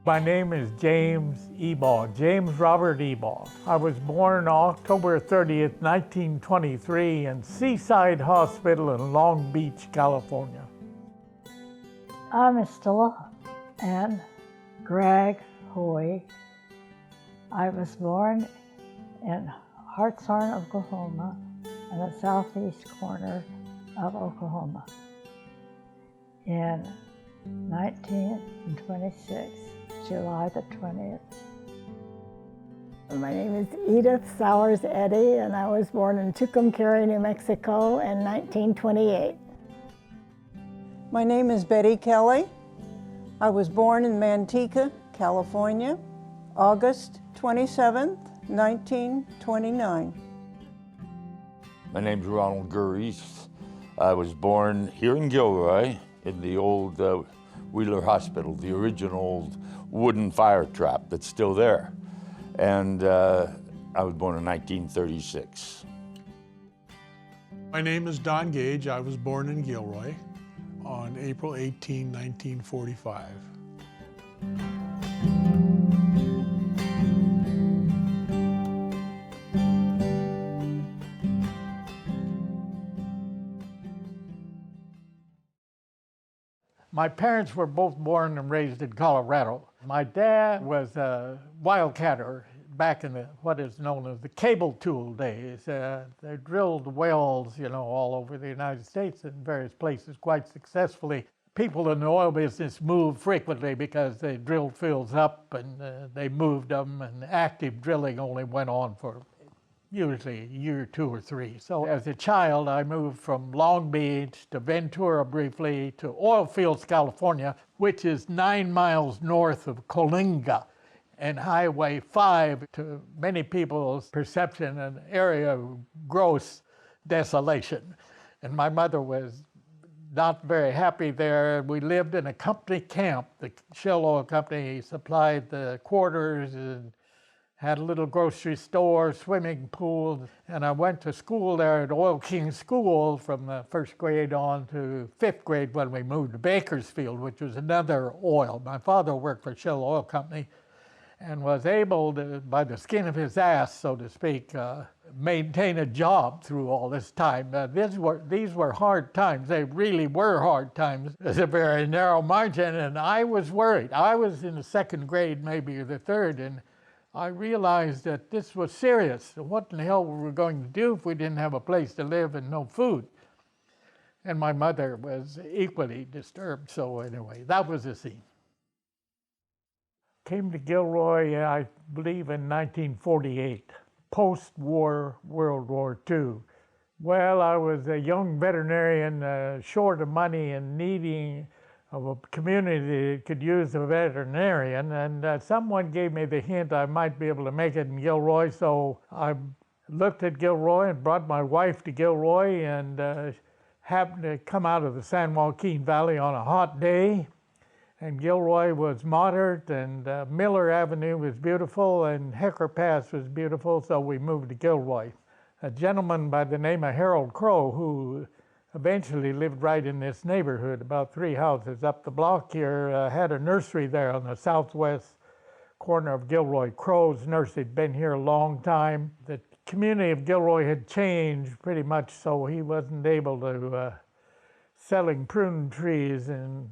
My name is James Ebaugh, James Robert Ebaugh. I was born October 30th, 1923 in Seaside Hospital in Long Beach, California. I'm Estella and Greg Hoey. I was born in Hartshorn, Oklahoma, in the southeast corner of Oklahoma in 1926, July the 20th. My name is Edith Edde, and I was born in Tucumcari, New Mexico in 1928. My name is Betty Kelly. I was born in Manteca, California, August 27th, 1929. My name's Ronald Gurries. I was born here in Gilroy in the old Wheeler Hospital, the original wooden fire trap that's still there. And I was born in 1936. My name is Don Gage. I was born in Gilroy on April 18, 1945. My parents were both born and raised in Colorado. My dad was a wildcatter back in what is known as the cable tool days. They drilled wells, all over the United States in various places quite successfully. People in the oil business moved frequently because they drilled fields up and they moved them, and active drilling only went on for usually a year, 2 or 3. So as a child, I moved from Long Beach to Ventura briefly to Oil Fields, California, which is 9 miles north of Coalinga, and Highway 5, to many people's perception, an area of gross desolation. And my mother was not very happy there. We lived in a company camp. The Shell Oil Company supplied the quarters and had a little grocery store, swimming pool, and I went to school there at Oil King School from the 1st grade on to 5th grade when we moved to Bakersfield, which was another oil. My father worked for Shell Oil Company and was able to, by the skin of his ass, so to speak, maintain a job through all this time. These were hard times. They really were hard times. It's a very narrow margin, and I was worried. I was in the 2nd grade, maybe, or the 3rd, and I realized that this was serious. What in the hell were we going to do if we didn't have a place to live and no food? And my mother was equally disturbed. So anyway, that was the scene. Came to Gilroy, I believe, in 1948, post-war World War II. Well, I was a young veterinarian, short of money and needing of a community that could use a veterinarian, and someone gave me the hint I might be able to make it in Gilroy, so I looked at Gilroy and brought my wife to Gilroy, and happened to come out of the San Joaquin Valley on a hot day, and Gilroy was moderate, and Miller Avenue was beautiful, and Hecker Pass was beautiful, so we moved to Gilroy. A gentleman by the name of Harold Crow, who eventually lived right in this neighborhood, about 3 houses up the block here, had a nursery there on the southwest corner of Gilroy. Crow's nursery had been here a long time. The community of Gilroy had changed pretty much, so he wasn't able to, selling prune trees and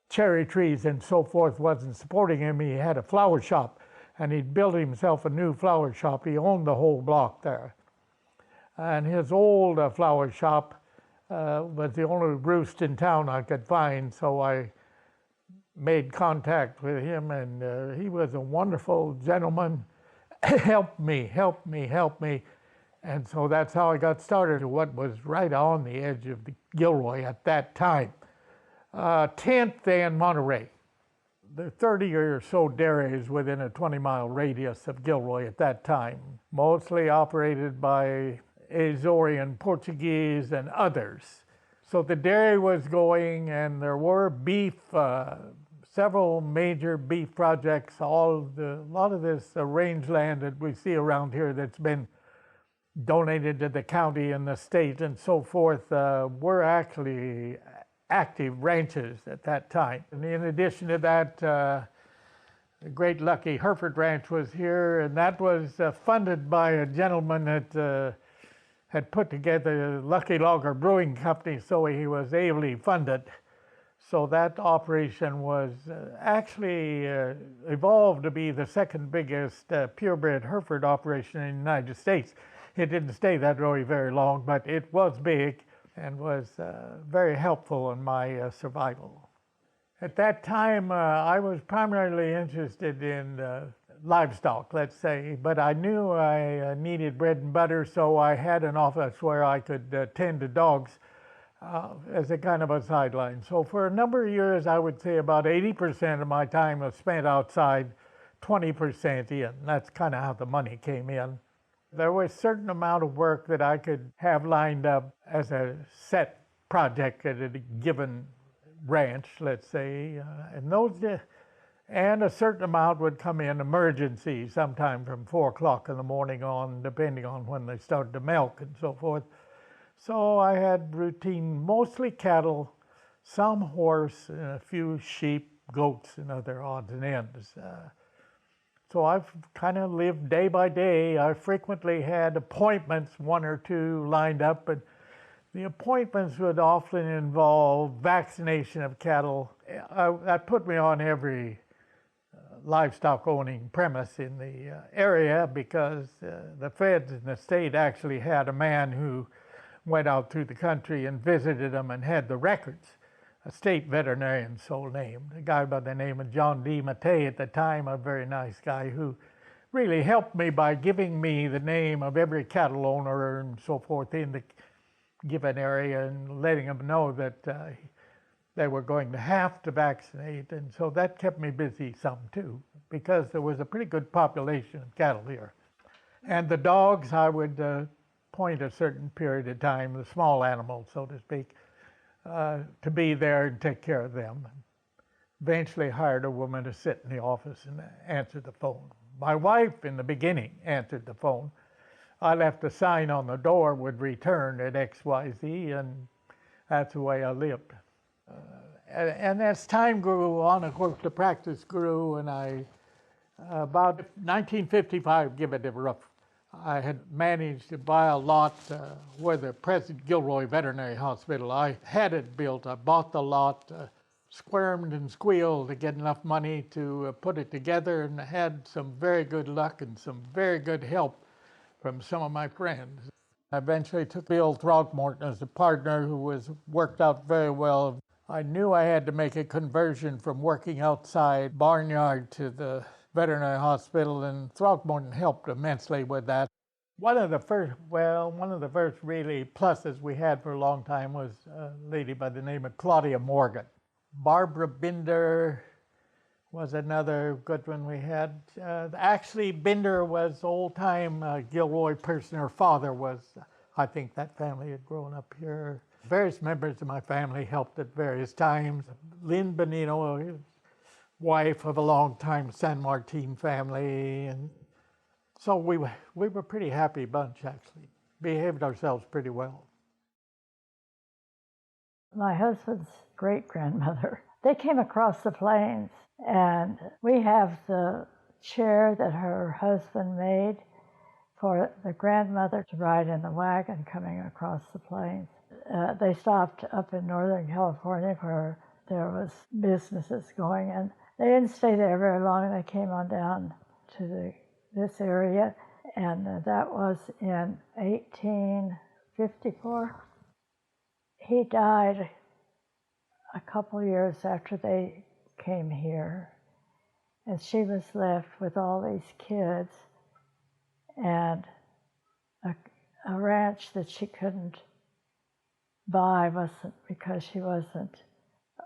cherry trees and so forth wasn't supporting him. He had a flower shop, and he'd built himself a new flower shop. He owned the whole block there. And his old flower shop was the only roost in town I could find, so I made contact with him, and he was a wonderful gentleman. Help me. And so that's how I got started, what was right on the edge of the Gilroy at that time. 10th and Monterey. There are 30 or so dairies within a 20-mile radius of Gilroy at that time, mostly operated by Azorean Portuguese and others. So the dairy was going, and there were beef, several major beef projects. A lot of this rangeland that we see around here that's been donated to the county and the state and so forth were actually active ranches at that time. And in addition to that, The Great Lucky Hereford Ranch was here, and that was funded by a gentleman that had put together Lucky Logger Brewing Company, so he was ably funded. So that operation was actually evolved to be the second biggest purebred Hereford operation in the United States. It didn't stay that way very long, but it was big and was very helpful in my survival. At that time, I was primarily interested in livestock, let's say, but I knew I needed bread and butter, so I had an office where I could tend to dogs as a kind of a sideline. So for a number of years, I would say about 80% of my time was spent outside, 20% in. That's kind of how the money came in. There was a certain amount of work that I could have lined up as a set project at a given ranch, let's say, and a certain amount would come in emergency, sometime from 4 o'clock in the morning on, depending on when they started to milk and so forth. So I had routine, mostly cattle, some horse, and a few sheep, goats, and other odds and ends. So I've kind of lived day by day. I frequently had appointments, 1 or 2 lined up, but the appointments would often involve vaccination of cattle. That put me on every livestock owning premise in the area, because the feds in the state actually had a man who went out through the country and visited them and had the records, a state veterinarian so named, a guy by the name of John D. Mattei at the time, a very nice guy who really helped me by giving me the name of every cattle owner and so forth in the given area and letting them know that they were going to have to vaccinate. And so that kept me busy some too, because there was a pretty good population of cattle here. And the dogs, I would point a certain period of time, the small animals, so to speak, to be there and take care of them. Eventually hired a woman to sit in the office and answer the phone. My wife, in the beginning, answered the phone. I left a sign on the door, would return at XYZ, and that's the way I lived. And as time grew on, of course, the practice grew, and about 1955, give it a rough, I had managed to buy a lot where the present Gilroy Veterinary Hospital. I had it built. I bought the lot, squirmed and squealed to get enough money to put it together, and had some very good luck and some very good help from some of my friends. I eventually took Bill Throckmorton as a partner, who worked out very well. I knew I had to make a conversion from working outside barnyard to the veterinary hospital, and Throckmorton helped immensely with that. One of the first really pluses we had for a long time was a lady by the name of Claudia Morgan. Barbara Binder was another good one we had. Actually, Binder was old-time Gilroy person. Her father was, I think that family had grown up here. Various members of my family helped at various times. Lynn Bonino, wife of a long-time San Martin family. And so we were a pretty happy bunch, actually. Behaved ourselves pretty well. My husband's great-grandmother, they came across the plains, and we have the chair that her husband made for the grandmother to ride in the wagon coming across the plains. They stopped up in Northern California where there was businesses going, and they didn't stay there very long. They came on down to this area, and that was in 1854. He died a couple years after they came here, and she was left with all these kids and a ranch that she couldn't buy because she wasn't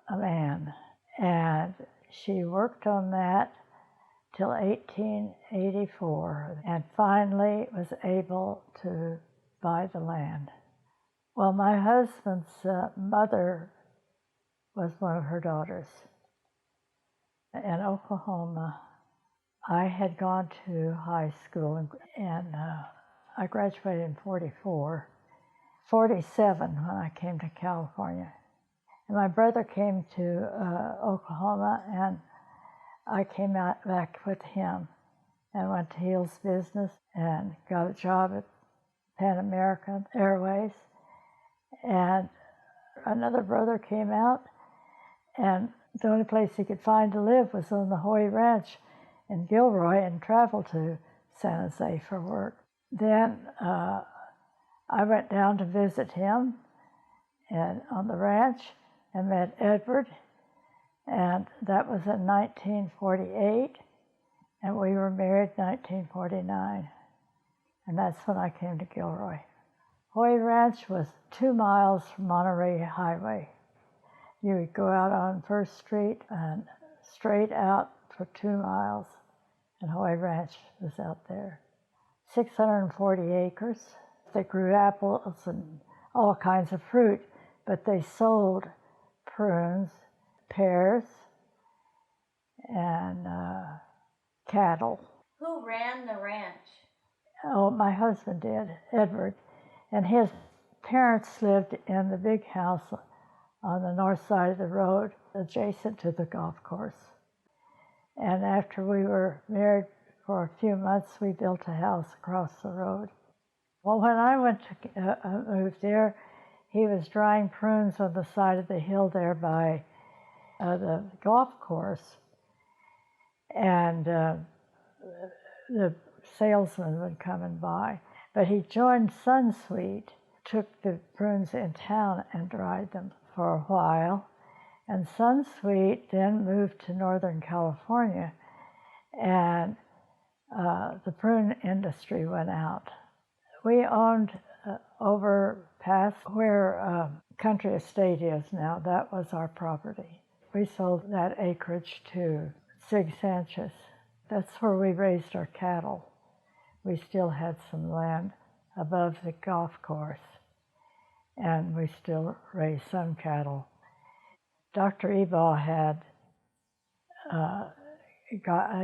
a man. And she worked on that till 1884, and finally was able to buy the land. Well, my husband's mother was one of her daughters. In Oklahoma, I had gone to high school, and I graduated in 47 when I came to California. And my brother came to Oklahoma, and I came out back with him and went to Heal's Business and got a job at Pan American Airways. And another brother came out, and the only place he could find to live was on the Hoey Ranch in Gilroy, and traveled to San Jose for work. Then I went down to visit him and on the ranch and met Edward, and that was in 1948, and we were married in 1949, and that's when I came to Gilroy. Hoey Ranch was 2 miles from Monterey Highway. You would go out on First Street and straight out for 2 miles, and Hoey Ranch was out there. 640 acres. They grew apples and all kinds of fruit, but they sold prunes, pears, and cattle. Who ran the ranch? Oh, my husband did, Edward, and his parents lived in the big house on the north side of the road, adjacent to the golf course. And after we were married for a few months, we built a house across the road. Well, when I went to move there, he was drying prunes on the side of the hill there by the golf course. And the salesman would come and buy. But he joined Sunsweet, took the prunes in town and dried them for a while. And Sunsweet then moved to Northern California, and the prune industry went out. We owned over past where Country Estate is now. That was our property. We sold that acreage to Sig Sanchez. That's where we raised our cattle. We still had some land above the golf course, and we still raised some cattle. Dr. Ebaugh had,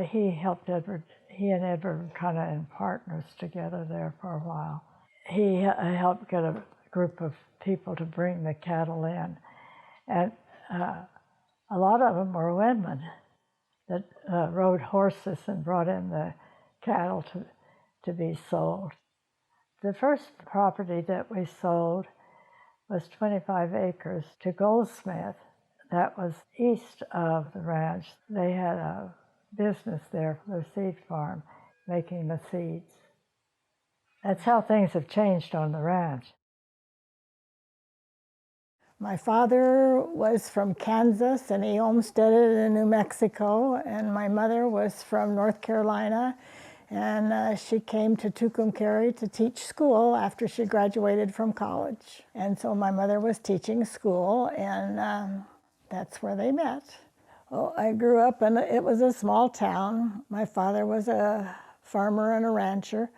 he helped Edward, he and Edward were kind of in partners together there for a while. He helped get a group of people to bring the cattle in. And a lot of them were women that rode horses and brought in the cattle to be sold. The first property that we sold was 25 acres to Goldsmith. That was east of the ranch. They had a business there for their seed farm, making the seeds. That's how things have changed on the ranch. My father was from Kansas, and he homesteaded in New Mexico, and my mother was from North Carolina, and she came to Tucumcari to teach school after she graduated from college. And so my mother was teaching school, and that's where they met. Well, I grew up, and it was a small town. My father was a farmer and a rancher,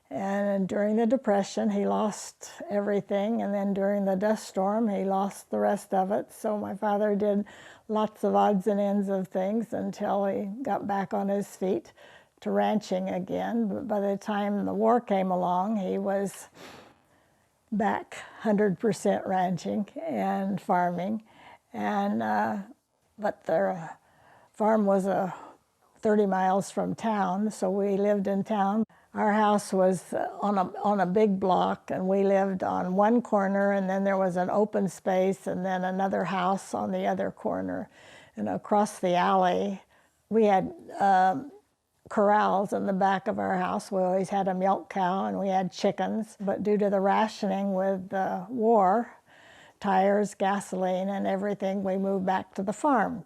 and during the Depression, he lost everything, and then during the dust storm, he lost the rest of it. So my father did lots of odds and ends of things until he got back on his feet to ranching again. But by the time the war came along, he was back 100% ranching and farming. And but their farm was 30 miles from town, so we lived in town. Our house was on a big block, and we lived on one corner, and then there was an open space, and then another house on the other corner. And across the alley, we had corrals in the back of our house. We always had a milk cow, and we had chickens. But due to the rationing with the war, tires, gasoline, and everything, we moved back to the farm,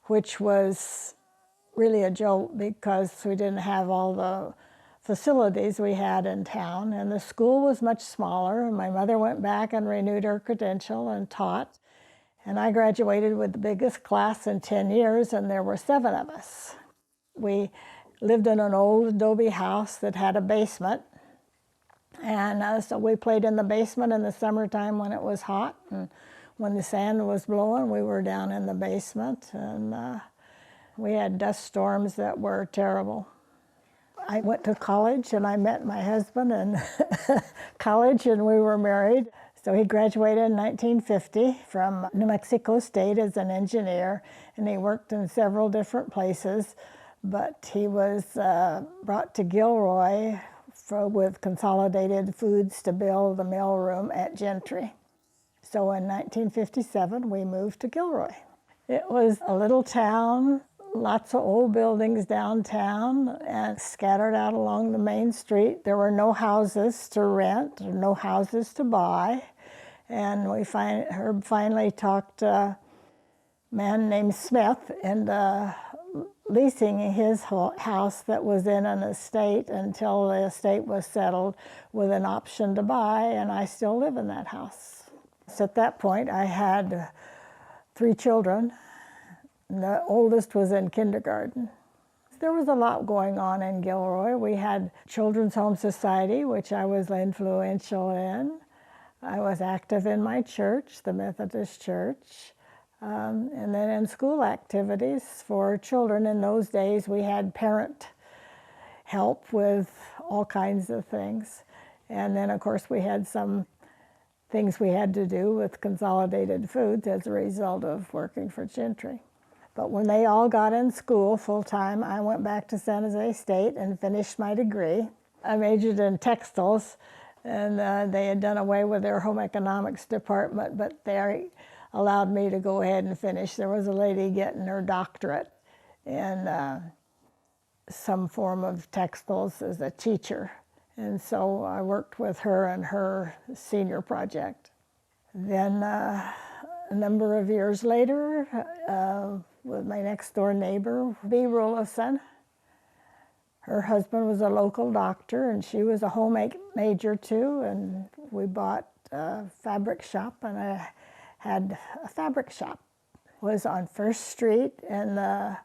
which was really a jolt because we didn't have all the facilities we had in town, and the school was much smaller. And my mother went back and renewed her credential and taught, and I graduated with the biggest class in 10 years, and there were 7 of us. We lived in an old adobe house that had a basement, and so we played in the basement in the summertime when it was hot, and when the sand was blowing, we were down in the basement, and we had dust storms that were terrible. I went to college, and I met my husband in college, and we were married So he graduated in 1950 from New Mexico State as an engineer, and he worked in several different places, but he was brought to Gilroy with Consolidated Foods to build the mailroom at Gentry. So in 1957, we moved to Gilroy. It was a little town, lots of old buildings downtown and scattered out along the main street. There were no houses to rent, or no houses to buy. And Herb finally talked a man named Smith into leasing his house that was in an estate until the estate was settled with an option to buy, and I still live in that house. So at that point, I had 3 children. The oldest was in kindergarten. There was a lot going on in Gilroy. We had Children's Home Society, which I was influential in. I was active in my church, the Methodist Church, and then in school activities for children. In those days, we had parent help with all kinds of things. And then, of course, we had some things we had to do with Consolidated Foods as a result of working for Gentry. But when they all got in school full-time, I went back to San Jose State and finished my degree. I majored in textiles, and they had done away with their home economics department, but they allowed me to go ahead and finish. There was a lady getting her doctorate in some form of textiles as a teacher, and so I worked with her on her senior project. Then a number of years later, with my next door neighbor, Bea Rulison. Her husband was a local doctor, and she was a home major too, and we bought a fabric shop, and I had a fabric shop. It was on First Street, and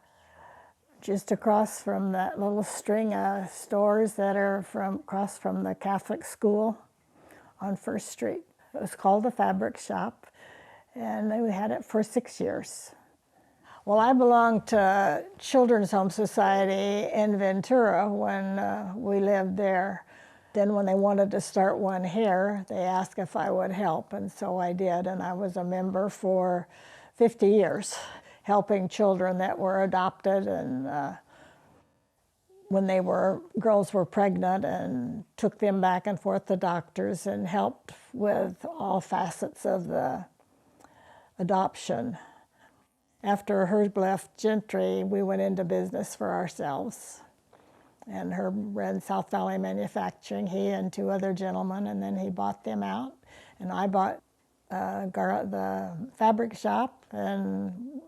just across from that little string of stores that are across from the Catholic school on First Street. It was called the Fabric Shop, and we had it for 6 years. Well, I belonged to Children's Home Society in Ventura when we lived there. Then when they wanted to start one here, they asked if I would help, and so I did, and I was a member for 50 years, helping children that were adopted, and when girls were pregnant, and took them back and forth to doctors and helped with all facets of the adoption. After Herb left Gentry, we went into business for ourselves. And Herb ran South Valley Manufacturing, he and 2 other gentlemen, and then he bought them out. And I bought the fabric shop, and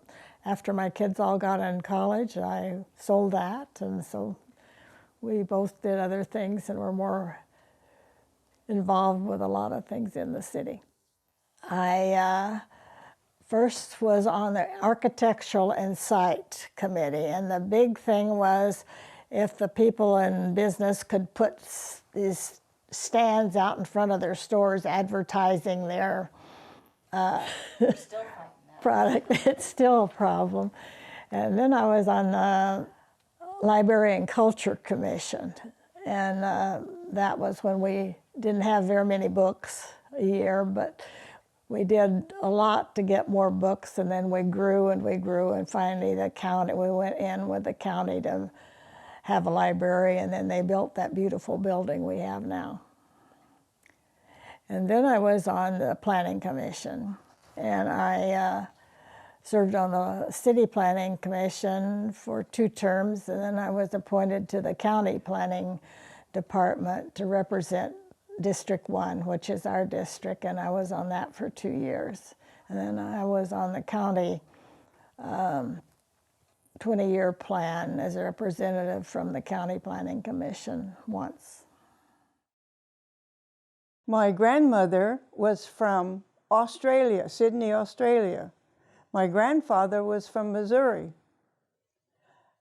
after my kids all got in college, I sold that, and so we both did other things and were more involved with a lot of things in the city. I first was on the Architectural and Site Committee, and the big thing was if the people in business could put these stands out in front of their stores advertising their product. It's still a problem. And then I was on the Library and Culture Commission, and that was when we didn't have very many books a year, but we did a lot to get more books, and then we grew, and finally we went in with the county to have a library, and then they built that beautiful building we have now. And then I was on the Planning Commission, and I served on the City Planning Commission for 2 terms, and then I was appointed to the County Planning Department to represent District 1, which is our district, and I was on that for 2 years. And then I was on the county 20-year plan as a representative from the County Planning Commission once. My grandmother was from Australia, Sydney, Australia. My grandfather was from Missouri.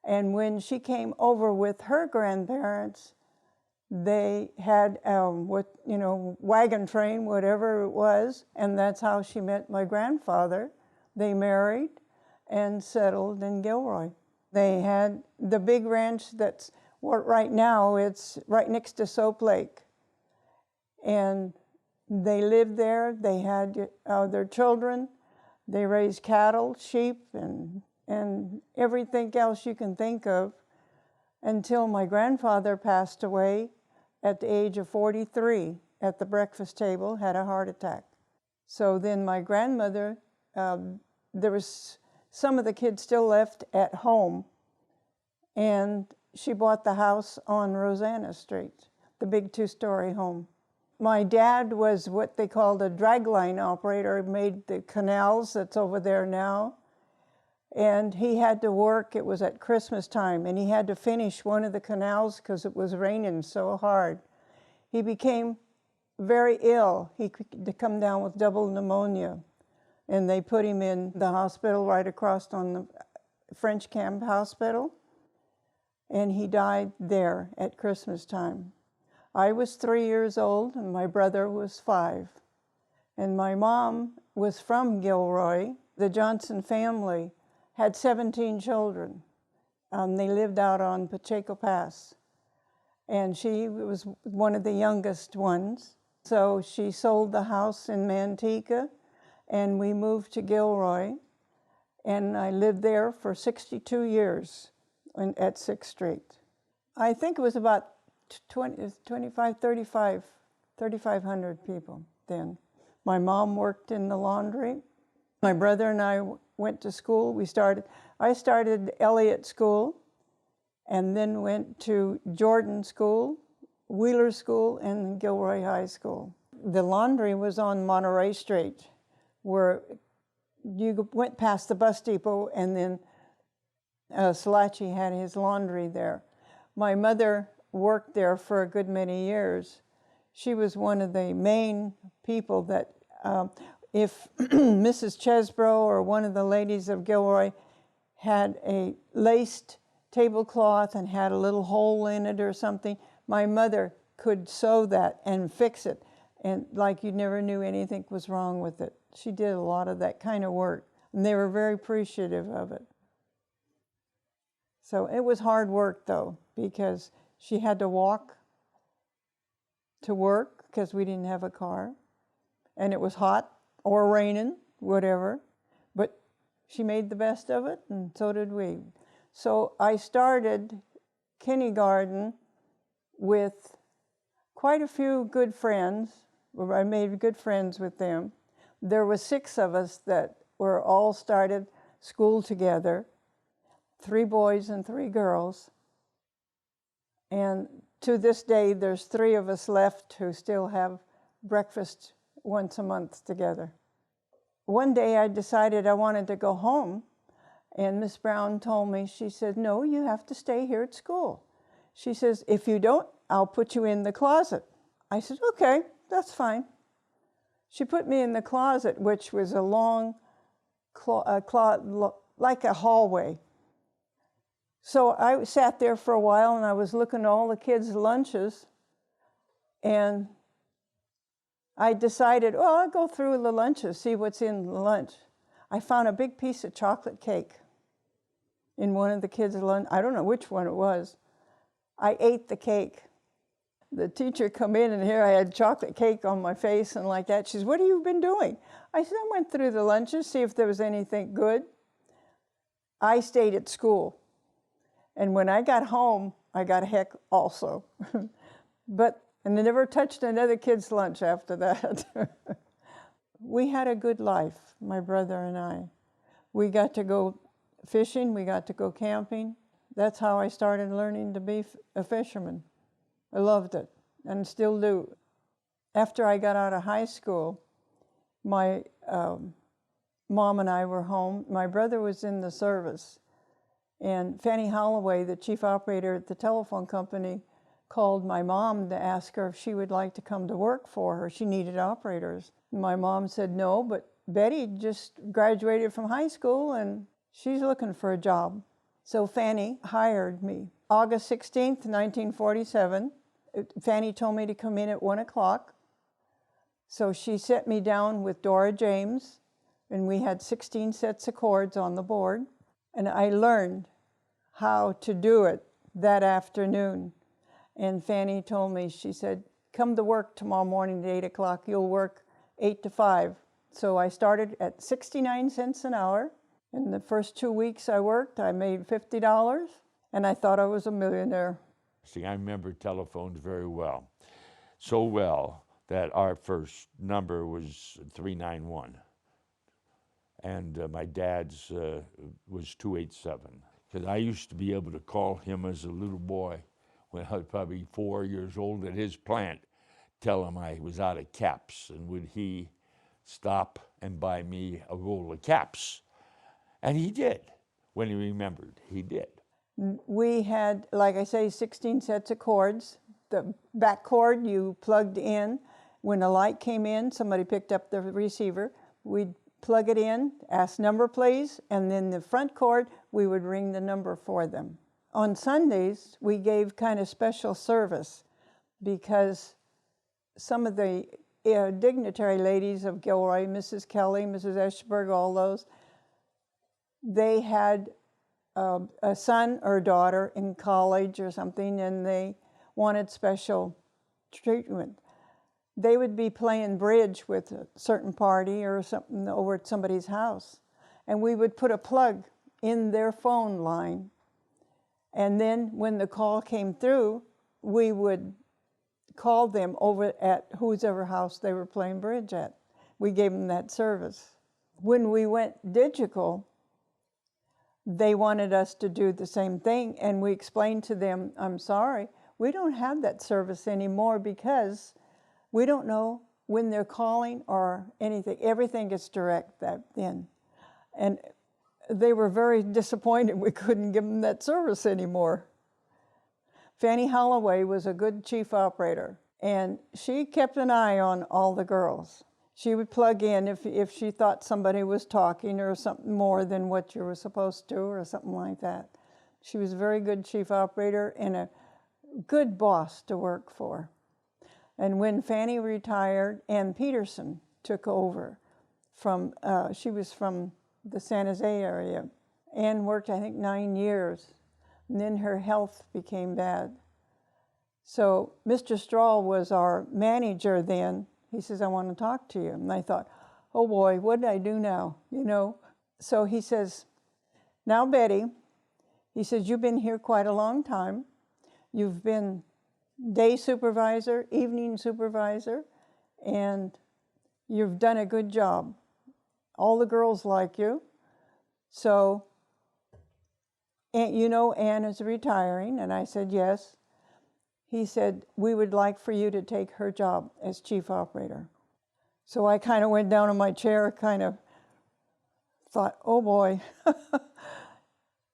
And when she came over with her grandparents, they had wagon train, whatever it was, and that's how she met my grandfather. They married and settled in Gilroy. They had the big ranch that's right now, it's right next to Soap Lake. And They lived there. They had their children. They raised cattle, sheep, and everything else you can think of until my grandfather passed away at the age of 43 at the breakfast table, had a heart attack. So then my grandmother, there was some of the kids still left at home, and she bought the house on Rosanna Street, the big two-story home. My dad was what they called a dragline operator, made the canals that's over there now. And he had to work, it was at Christmas time, and he had to finish one of the canals because it was raining so hard. He became very ill. He could come down with double pneumonia. And they put him in the hospital right across on the French Camp Hospital. And he died there at Christmas time. I was 3 years old and my brother was 5. And my mom was from Gilroy. The Johnson family had 17 children. They lived out on Pacheco Pass. And she was one of the youngest ones. So she sold the house in Manteca and we moved to Gilroy. And I lived there for 62 years at 6th Street. I think it was about 3,500 people then. My mom worked in the laundry. My brother and I went to school. I started Elliott School and then went to Jordan School, Wheeler School, and Gilroy High School. The laundry was on Monterey Street, where you went past the bus depot and then Salachi had his laundry there. My mother worked there for a good many years. She was one of the main people that if Mrs. Chesbrough or one of the ladies of Gilroy had a laced tablecloth and had a little hole in it or something, my mother could sew that and fix it, and like you never knew anything was wrong with it. She did a lot of that kind of work, and they were very appreciative of it. So it was hard work, though, because she had to walk to work because we didn't have a car, and it was hot or raining, whatever, but she made the best of it, and so did we. So I started kindergarten with quite a few good friends. I made good friends with them. There were 6 of us that were all started school together, 3 boys and 3 girls. And to this day, there's 3 of us left who still have breakfast once a month together. One day I decided I wanted to go home, and Miss Brown told me, she said, "No, you have to stay here at school." She says, "If you don't, I'll put you in the closet." I said, "Okay, that's fine." She put me in the closet, which was a long, like a hallway. So I sat there for a while, and I was looking at all the kids' lunches, and I decided, oh, I'll go through the lunches, see what's in the lunch. I found a big piece of chocolate cake in one of the kids' lunch. I don't know which one it was. I ate the cake. The teacher come in, and here I had chocolate cake on my face and like that. She says, "What have you been doing?" I said, "I went through the lunches, see if there was anything good." I stayed at school. And when I got home, I got a heck also. And I never touched another kid's lunch after that. We had a good life, my brother and I. We got to go fishing, we got to go camping. That's how I started learning to be a fisherman. I loved it, and still do. After I got out of high school, my mom and I were home. My brother was in the service, and Fanny Holloway, the chief operator at the telephone company, called my mom to ask her if she would like to come to work for her. She needed operators. My mom said no, but Betty just graduated from high school and she's looking for a job. So Fanny hired me. August 16th, 1947, Fanny told me to come in at 1 o'clock. So she set me down with Dora James, and we had 16 sets of chords on the board. And I learned how to do it that afternoon. And Fanny told me, she said, come to work tomorrow morning at 8 o'clock. You'll work 8 to 5. So I started at 69 cents an hour. In the first 2 weeks I worked, I made $50, and I thought I was a millionaire. See, I remember telephones very well. So well that our first number was 391. And my dad's was 287. Because I used to be able to call him as a little boy when I was probably 4 years old at his plant, tell him I was out of caps, and would he stop and buy me a roll of caps? And he did. When he remembered, he did. We had, like I say, 16 sets of cords. The back cord you plugged in. When a light came in, somebody picked up the receiver. We'd plug it in, ask number please, and then the front cord, we would ring the number for them. On Sundays, we gave kind of special service because some of the dignitary ladies of Gilroy, Mrs. Kelly, Mrs. Eschberg, all those, they had a son or daughter in college or something, and they wanted special treatment. They would be playing bridge with a certain party or something over at somebody's house, and we would put a plug in their phone line, and then when the call came through, we would call them over at whoever house they were playing bridge at. We gave them that service. When we went digital, they wanted us to do the same thing, and we explained to them, I'm sorry, we don't have that service anymore because we don't know when they're calling or anything. Everything gets direct then. And they were very disappointed we couldn't give them that service anymore. Fannie Holloway was a good chief operator, and she kept an eye on all the girls. She would plug in if she thought somebody was talking or something more than what you were supposed to or something like that. She was a very good chief operator and a good boss to work for. And when Fannie retired, Ann Peterson took over from, she was from the San Jose area. Ann worked, I think, 9 years, and then her health became bad. So Mr. Strahl was our manager then. He says, I want to talk to you. And I thought, oh boy, what did I do now? You know? So he says, now Betty, he says, you've been here quite a long time. You've been day supervisor, evening supervisor, and you've done a good job. All the girls like you. So, you know Ann is retiring, and I said yes. He said, we would like for you to take her job as chief operator. So I kind of went down in my chair, kind of thought, oh boy.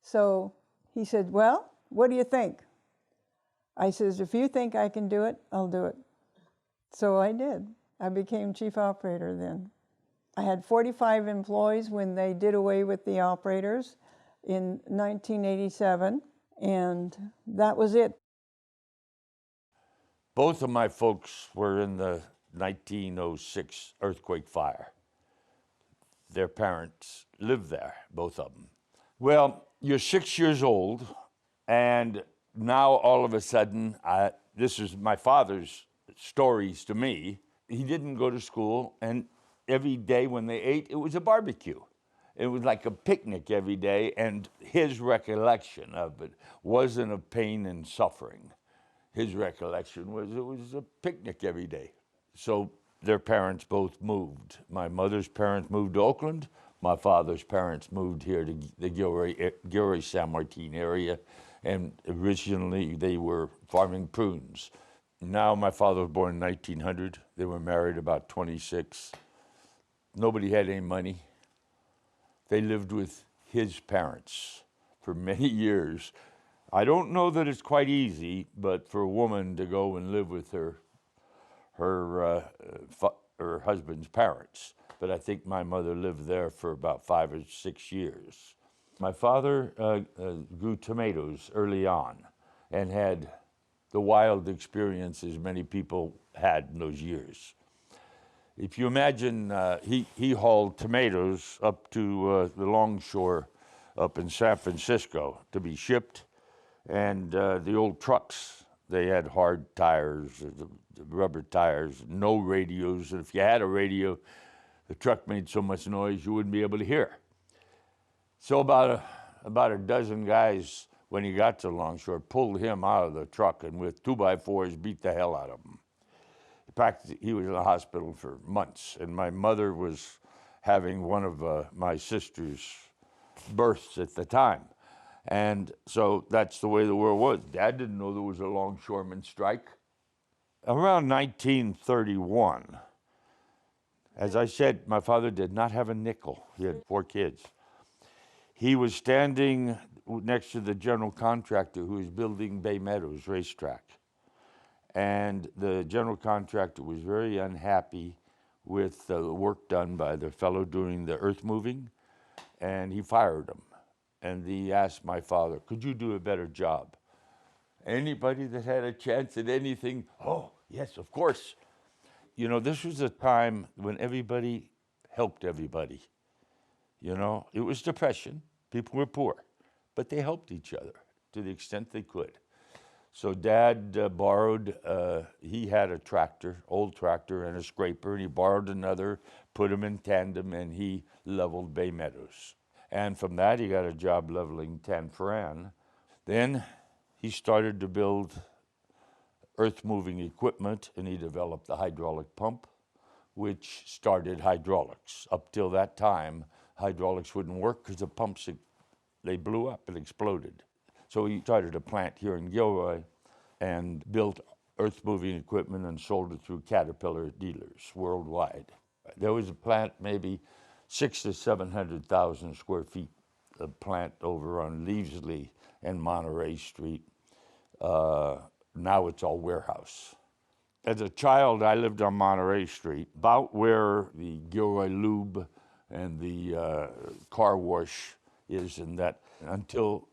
So he said, well, what do you think? I says, if you think I can do it, I'll do it. So I did. I became chief operator then. I had 45 employees when they did away with the operators in 1987, and that was it. Both of my folks were in the 1906 earthquake fire. Their parents lived there, both of them. Well, you're 6 years old, and now all of a sudden, this is my father's stories to me. He didn't go to school, and every day when they ate, it was a barbecue. It was like a picnic every day, and his recollection of it wasn't of pain and suffering. His recollection was it was a picnic every day. So their parents both moved. My mother's parents moved to Oakland. My father's parents moved here to the Gilroy San Martin area, and originally they were farming prunes. Now my father was born in 1900. They were married about 26. Nobody had any money. They lived with his parents for many years. I don't know that it's quite easy, but for a woman to go and live with her husband's parents. But I think my mother lived there for about 5 or 6 years. My father grew tomatoes early on and had the wild experiences many people had in those years. If you imagine, he hauled tomatoes up to the longshore up in San Francisco to be shipped, and the old trucks They had hard tires, the rubber tires, no radios. And if you had a radio, the truck made so much noise you wouldn't be able to hear. So about a dozen guys, when he got to Longshore, pulled him out of the truck and with 2x4s beat the hell out of him. In fact, he was in the hospital for months, and my mother was having one of my sister's births at the time. And so that's the way the world was. Dad didn't know there was a longshoreman strike. Around 1931, as I said, my father did not have a nickel. He had 4 kids. He was standing next to the general contractor who was building Bay Meadows racetrack. And the general contractor was very unhappy with the work done by the fellow doing the earth moving, and he fired him. And he asked my father, could you do a better job? Anybody that had a chance at anything, oh, yes, of course. You know, this was a time when everybody helped everybody. You know, it was depression. People were poor, but they helped each other to the extent they could. So Dad borrowed, he had a tractor, old tractor and a scraper, and he borrowed another, put them in tandem, and he leveled Bay Meadows. And from that, he got a job leveling Tanforan. Then he started to build earth-moving equipment, and he developed the hydraulic pump, which started hydraulics. Up till that time, hydraulics wouldn't work because the pumps, they blew up and exploded. So he started a plant here in Gilroy and built earth-moving equipment and sold it through Caterpillar dealers worldwide. There was a plant, maybe 600,000 to 700,000 square feet, a plant over on Leavesley and Monterey Street. Now it's all warehouse. As a child, I lived on Monterey Street, about where the Gilroy Lube and the car wash is, and that until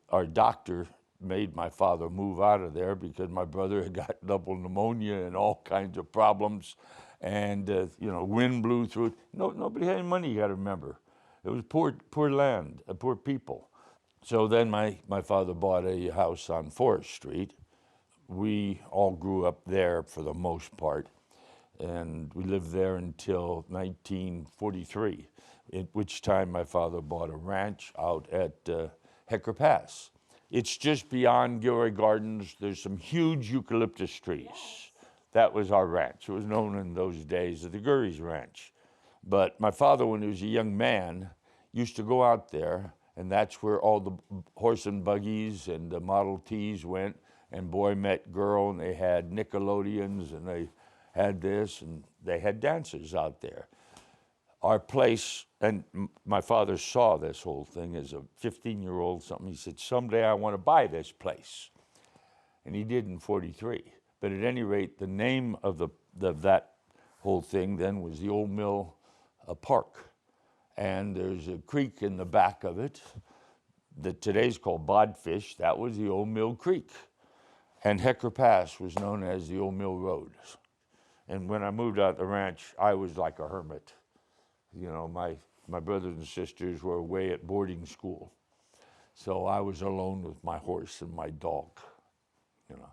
our doctor made my father move out of there because my brother had got double pneumonia and all kinds of problems. And, you know, wind blew through it. Nobody had any money, you got to remember. It was poor land, poor people. So then my father bought a house on Forest Street. We all grew up there for the most part. And we lived there until 1943, at which time my father bought a ranch out at Hecker Pass. It's just beyond Gilroy Gardens. There's some huge eucalyptus trees. That was our ranch. It was known in those days as the Gurries Ranch. But my father, when he was a young man, used to go out there, and that's where all the horse and buggies and the Model Ts went, and boy met girl, and they had Nickelodeons, and they had this, and they had dancers out there. Our place, and my father saw this whole thing as a 15-year-old, something. He said, someday I want to buy this place. And he did in 43. But at any rate, the name of that whole thing then was the Old Mill Park. And there's a creek in the back of it that today's called Bodfish. That was the Old Mill Creek. And Hecker Pass was known as the Old Mill Road. And when I moved out the ranch, I was like a hermit. You know, my brothers and sisters were away at boarding school. So I was alone with my horse and my dog, you know.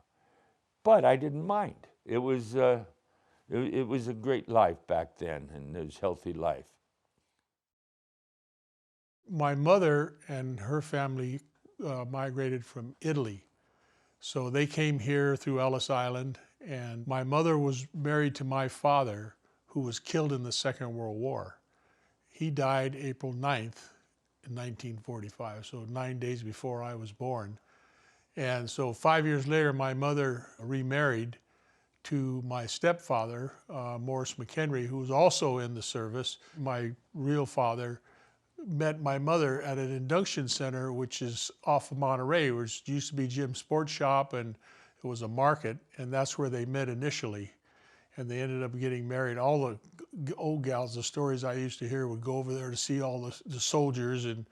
But I didn't mind. It was a great life back then, and it was a healthy life. My mother and her family migrated from Italy. So they came here through Ellis Island, and my mother was married to my father, who was killed in the Second World War. He died April 9th in 1945, so 9 days before I was born. And so 5 years later, my mother remarried to my stepfather, Morris McHenry, who was also in the service. My real father met my mother at an induction center, which is off of Monterey, which used to be Jim's Sports Shop, and it was a market, and that's where they met initially. And they ended up getting married. All the old gals, the stories I used to hear, would go over there to see all the soldiers, and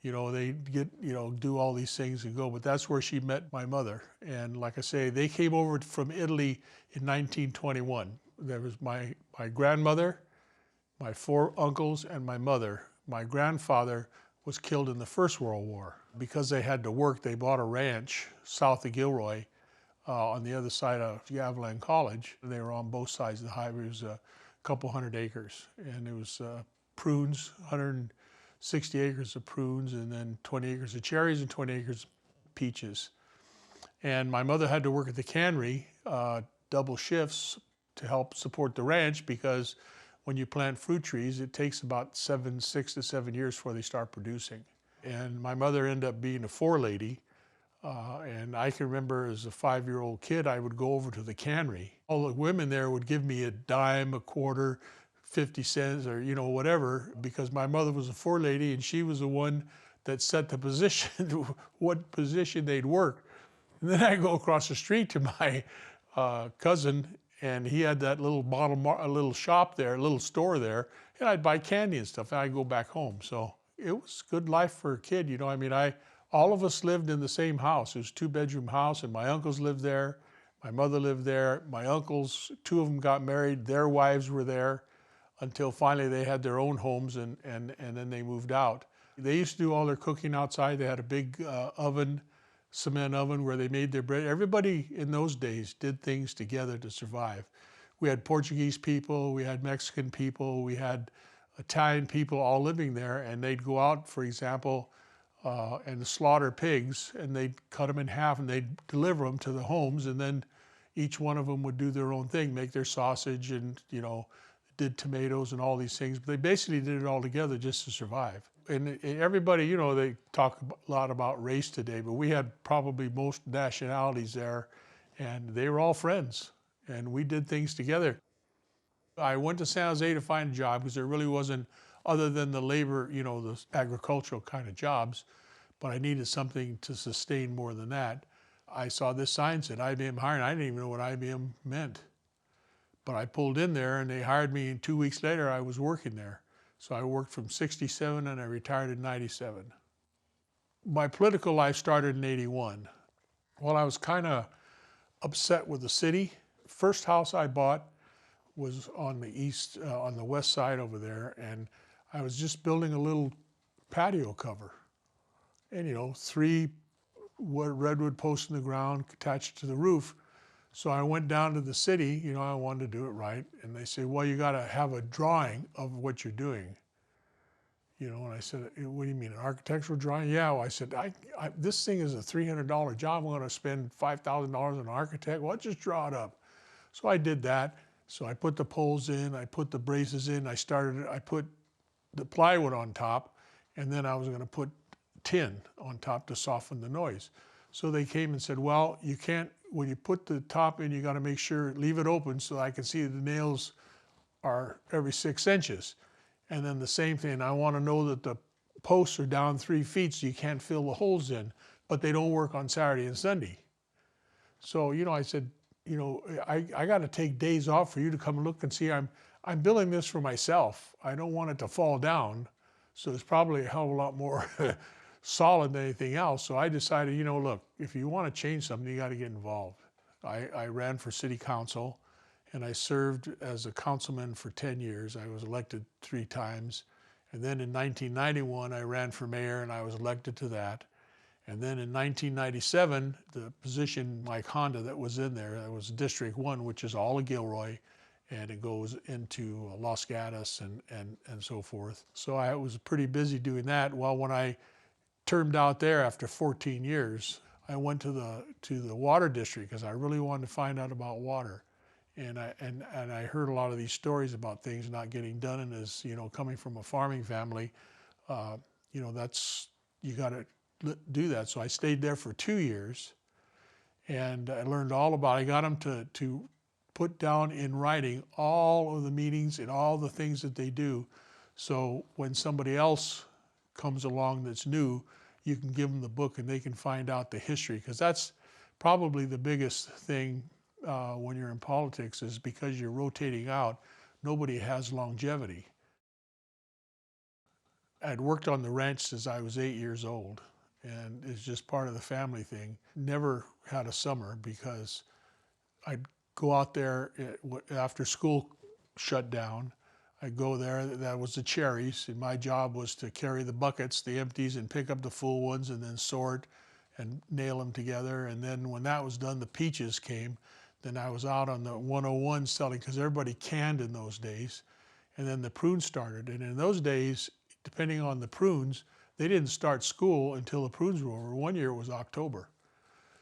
you know, they'd get, you know, do all these things and go. But that's where she met my mother. And like I say, they came over from Italy in 1921. There was my grandmother, my 4 uncles, and my mother. My grandfather was killed in the First World War. Because they had to work, they bought a ranch south of Gilroy on the other side of Gavilan College. They were on both sides of the highway. It was a couple hundred acres, and it was prunes, 160 acres of prunes, and then 20 acres of cherries and 20 acres of peaches. And my mother had to work at the cannery, double shifts to help support the ranch, because when you plant fruit trees, it takes about 6 to 7 years before they start producing. And my mother ended up being a forelady. And I can remember as a 5-year-old kid, I would go over to the cannery. All the women there would give me a dime, a quarter, 50 cents, or whatever, because my mother was a forelady and she was the one that set the position, what position they'd work. And then I go across the street to my cousin, and he had that little a little shop there, a little store there, and I'd buy candy and stuff, and I'd go back home. So it was good life for a kid, I mean, all of us lived in the same house. It was a 2-bedroom house, and my uncles lived there, my mother lived there, my uncles, 2 of them got married, their wives were there until finally they had their own homes, and then they moved out. They used to do all their cooking outside. They had a big oven, cement oven, where they made their bread. Everybody in those days did things together to survive. We had Portuguese people, we had Mexican people, we had Italian people all living there, and they'd go out, for example, and slaughter pigs, and they'd cut them in half and they'd deliver them to the homes, and then each one of them would do their own thing, make their sausage, and did tomatoes and all these things. But they basically did it all together just to survive. And everybody, they talk a lot about race today, but we had probably most nationalities there, and they were all friends, and we did things together. I went to San Jose to find a job because there really wasn't, other than the labor, the agricultural kind of jobs, but I needed something to sustain more than that. I saw this sign said IBM hiring. I didn't even know what IBM meant. But I pulled in there and they hired me, and 2 weeks later I was working there. So I worked from 67 and I retired in 97. My political life started in 81. Well, I was kind of upset with the city. First house I bought was on the west side over there, and I was just building a little patio cover. And 3 redwood posts in the ground attached to the roof. So I went down to the city, I wanted to do it right. And they say, well, you got to have a drawing of what you're doing. And I said, what do you mean, an architectural drawing? Yeah, well, I said, this thing is a $300 job. I'm going to spend $5,000 on an architect. Well, just draw it up. So I did that. So I put the poles in, I put the braces in, I put the plywood on top, and then I was going to put tin on top to soften the noise. So they came and said, well, you can't, when you put the top in, you got to make sure, leave it open so I can see the nails are every 6 inches. And then the same thing, I want to know that the posts are down 3 feet so you can't fill the holes in, but they don't work on Saturday and Sunday. So, I said, I got to take days off for you to come and look and see. I'm building this for myself. I don't want it to fall down. So it's probably a hell of a lot more solid than anything else. So I decided, look, if you want to change something, you got to get involved. I ran for city council, and I served as a councilman for 10 years. I was elected 3 times. And then in 1991, I ran for mayor, and I was elected to that. And then in 1997, the position, Mike Honda, that was in there, that was District 1, which is all of Gilroy, and it goes into Los Gatos and so forth. So I was pretty busy doing that. Well, when I termed out there after 14 years, I went to the water district because I really wanted to find out about water. And I heard a lot of these stories about things not getting done, and as coming from a farming family, that's, you got to do that. So I stayed there for 2 years, and I learned all about it. I got them to put down in writing all of the meetings and all the things that they do. So when somebody else comes along that's new, you can give them the book and they can find out the history, because that's probably the biggest thing when you're in politics, is because you're rotating out, nobody has longevity. I'd worked on the ranch since I was 8 years old, and it's just part of the family thing. Never had a summer because I'd go out there after school shut down. I'd go there, that was the cherries, and my job was to carry the buckets, the empties, and pick up the full ones and then sort and nail them together. And then when that was done, the peaches came. Then I was out on the 101 selling, because everybody canned in those days. And then the prunes started. And in those days, depending on the prunes, they didn't start school until the prunes were over. One year it was October.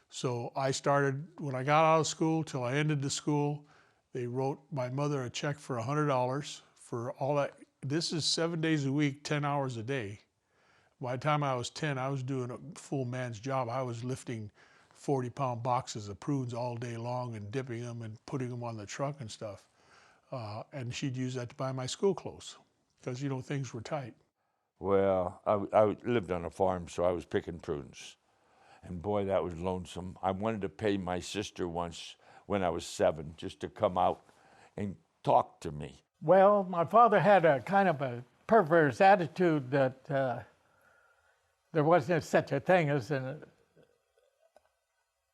So I started, when I got out of school till I ended the school, they wrote my mother a check for $100 for all that. This is 7 days a week, 10 hours a day. By the time I was 10, I was doing a full man's job. I was lifting 40-pound boxes of prunes all day long and dipping them and putting them on the truck and stuff. And she'd use that to buy my school clothes, because, you know, things were tight. Well, I lived on a farm, so I was picking prunes. And boy, that was lonesome. I wanted to pay my sister once when I was 7 just to come out and talk to me. Well, my father had a kind of a perverse attitude that there wasn't such a thing as an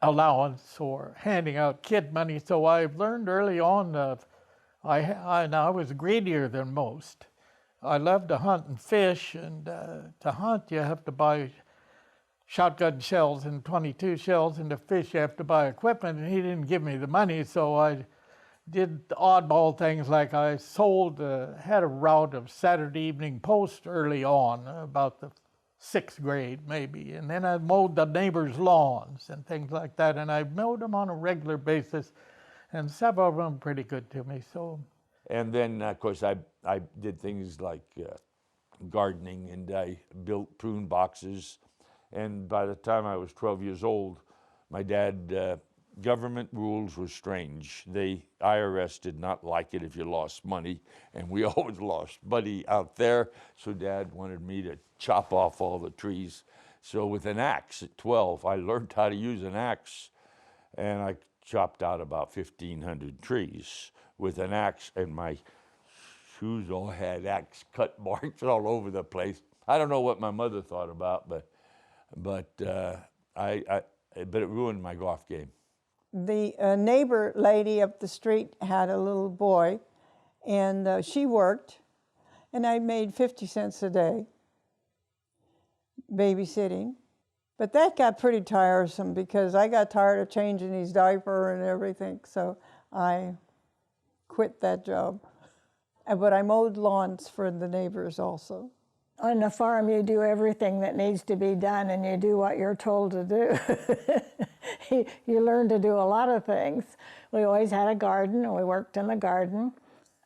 allowance or handing out kid money. So I learned early on that I was greedier than most. I loved to hunt and fish, and to hunt you have to buy shotgun shells and 22 shells, and to fish you have to buy equipment, and he didn't give me the money, so I did oddball things like I had a route of Saturday Evening Post early on, about the 6th grade maybe, and then I mowed the neighbors' lawns and things like that, and I mowed them on a regular basis, and several of them pretty good to me. So. And then, of course, I did things like gardening, and I built prune boxes. And by the time I was 12 years old, my dad, government rules were strange. IRS did not like it if you lost money, and we always lost money out there. So Dad wanted me to chop off all the trees. So with an axe at 12, I learned how to use an axe, and I chopped out about 1,500 trees with an axe, and my shoes all had axe cut marks all over the place. I don't know what my mother thought about, but it ruined my golf game. The neighbor lady up the street had a little boy, and she worked, and I made 50 cents a day babysitting. But that got pretty tiresome, because I got tired of changing his diaper and everything, so I quit that job. But I mowed lawns for the neighbors also. On the farm, you do everything that needs to be done, and you do what you're told to do. You learn to do a lot of things. We always had a garden, and we worked in the garden.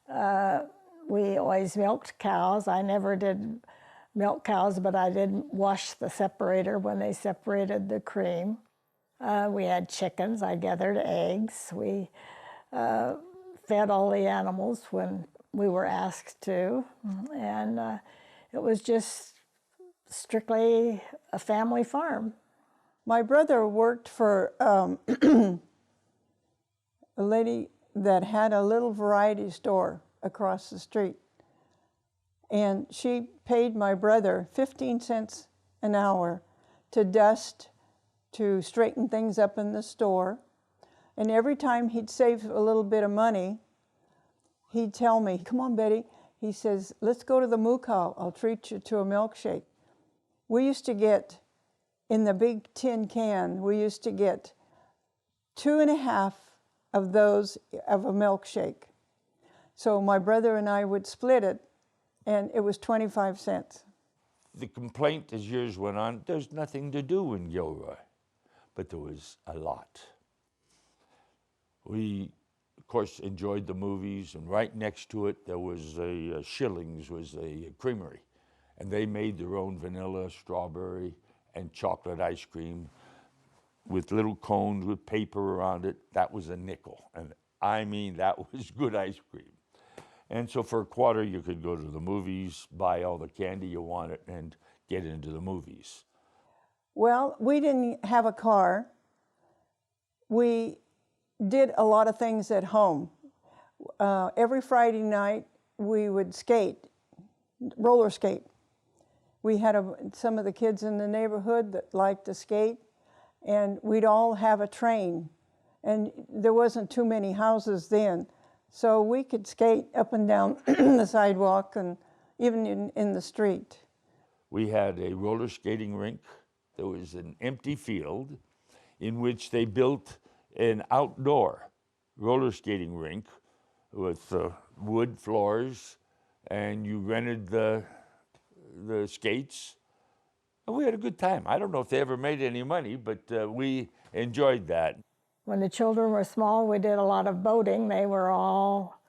We always milked cows. I never did milk cows, but I did wash the separator when they separated the cream. We had chickens. I gathered eggs. We fed all the animals when we were asked to, and it was just strictly a family farm. My brother worked for a lady that had a little variety store across the street. And she paid my brother 15 cents an hour to dust, to straighten things up in the store. And every time he'd save a little bit of money, he'd tell me, "Come on, Betty." He says, "Let's go to the moo cow. I'll treat you to a milkshake." We used to get, in the big tin can, we used to get 2.5 of those of a milkshake. So my brother and I would split it, and it was 25 cents. The complaint as years went on, there's nothing to do in Gilroy, but there was a lot. We, of course, enjoyed the movies, and right next to it there was Schilling's was a creamery, and they made their own vanilla, strawberry, and chocolate ice cream with little cones with paper around it. That was a nickel, and I mean, that was good ice cream. And so for a quarter you could go to the movies, buy all the candy you wanted, and get into the movies. Well, we didn't have a car. We did a lot of things at home. Every Friday night we would skate, roller skate. We had some of the kids in the neighborhood that liked to skate, and we'd all have a train. And there wasn't too many houses then, so we could skate up and down the sidewalk and even in the street. We had a roller skating rink there was an empty field in which they built an outdoor roller skating rink with wood floors, and you rented the skates, and we had a good time. I don't know if they ever made any money, but we enjoyed that. When the children were small, we did a lot of boating. They were all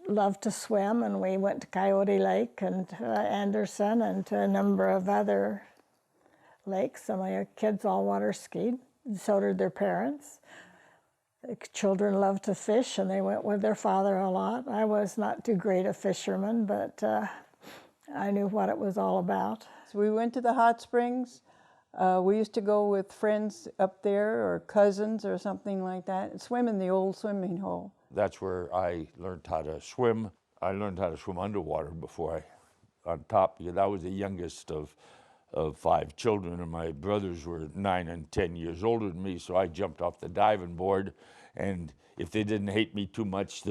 loved to swim, and we went to Coyote Lake and to Anderson and to a number of other lakes. And my kids all water skied, and so did their parents. The children loved to fish, and they went with their father a lot. I was not too great a fisherman, but I knew what it was all about. So we went to the hot springs. We used to go with friends up there or cousins or something like that and swim in the old swimming hole. That's where I learned how to swim. I learned how to swim underwater before on top, because I was the youngest of 5 children, and my brothers were 9 and 10 years older than me, so I jumped off the diving board, and if they didn't hate me too much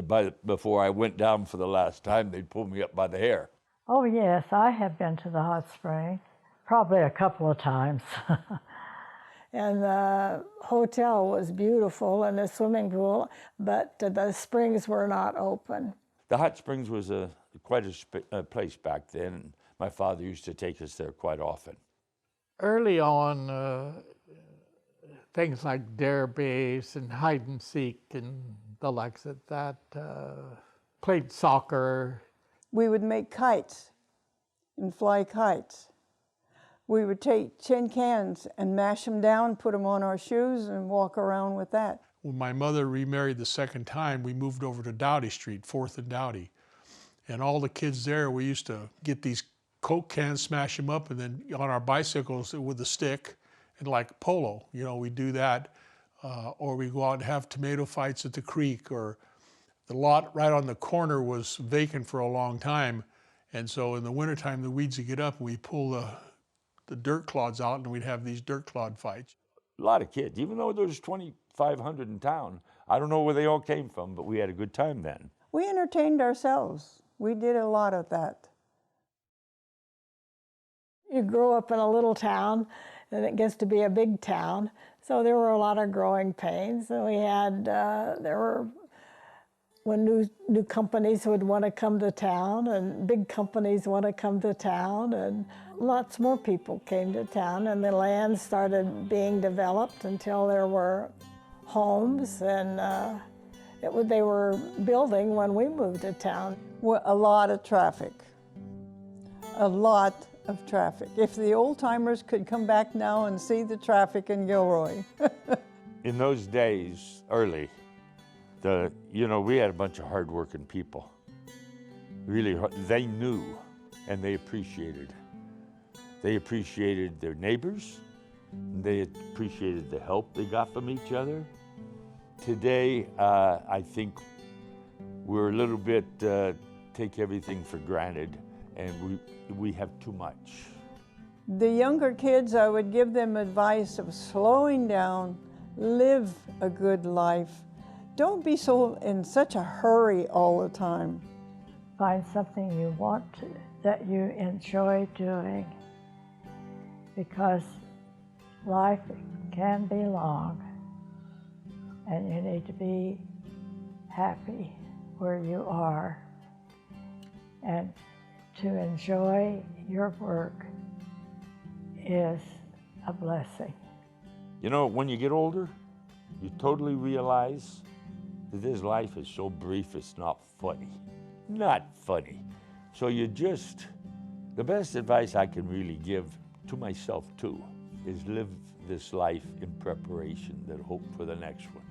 before I went down for the last time, they'd pull me up by the hair. Oh yes, I have been to the hot springs, probably a couple of times. And the hotel was beautiful and the swimming pool, but the springs were not open. The hot springs was quite a place back then, and my father used to take us there quite often. Early on, things like dare base and hide and seek and the likes of that, played soccer. We would make kites and fly kites. We would take tin cans and mash them down, put them on our shoes, and walk around with that. When my mother remarried the second time, we moved over to Doughty Street, 4th and Doughty. And all the kids there, we used to get these Coke cans, smash them up, and then on our bicycles with a stick, and like polo, you know, we do that. Or we go out and have tomato fights at the creek, or the lot right on the corner was vacant for a long time. And so in the wintertime, the weeds would get up, and we pull the dirt clods out, and we'd have these dirt clod fights. A lot of kids, even though there was 2,500 in town. I don't know where they all came from, but we had a good time then. We entertained ourselves. We did a lot of that. You grow up in a little town, and it gets to be a big town. So there were a lot of growing pains. And we had, when new companies would want to come to town, and big companies want to come to town, and lots more people came to town, and the land started being developed until there were homes, and they were building when we moved to town. Well, a lot of traffic. A lot of traffic. If the old-timers could come back now and see the traffic in Gilroy. In those days, early, we had a bunch of hard-working people. Really, they knew and they appreciated. They appreciated their neighbors. They appreciated the help they got from each other. Today, I think we're a little bit take everything for granted, and we have too much. The younger kids, I would give them advice of slowing down, live a good life. Don't be in such a hurry all the time. Find something you want to, that you enjoy doing, because life can be long, and you need to be happy where you are, and to enjoy your work is a blessing. You know, when you get older, you totally realize that this life is so brief, it's not funny. Not funny. So the best advice I can really give to myself too is live this life in preparation, then hope for the next one.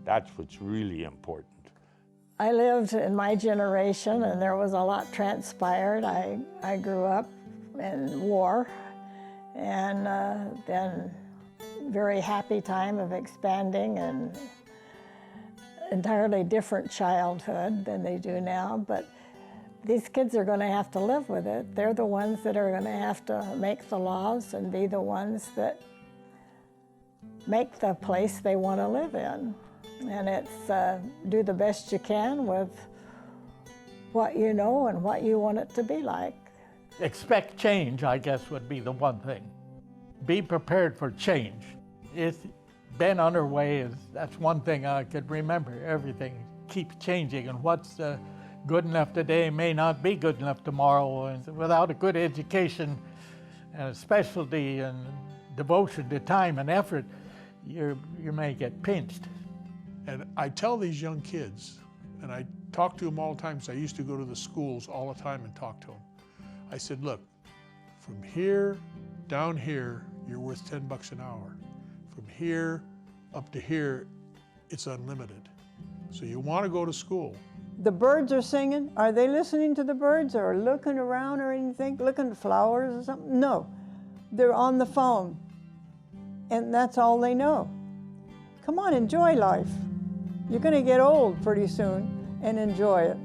That's what's really important. I lived in my generation, and there was a lot transpired. I grew up in war, and then very happy time of expanding and entirely different childhood than they do now, but these kids are going to have to live with it. They're the ones that are going to have to make the laws and be the ones that make the place they want to live in. And it's do the best you can with what you know and what you want it to be like. Expect change, I guess, would be the one thing. be prepared for change. It's been underway. That's one thing I could remember. Everything keeps changing, and what's good enough today may not be good enough tomorrow. And without a good education and a specialty and devotion to time and effort, you may get pinched. And I tell these young kids, and I talk to them all the time, because I used to go to the schools all the time and talk to them. I said, look, from here down here, you're worth $10 an hour. From here up to here, it's unlimited. So you want to go to school. The birds are singing. Are they listening to the birds or looking around or anything, looking at flowers or something? No, they're on the phone, and that's all they know. Come on, enjoy life. You're going to get old pretty soon, and enjoy it.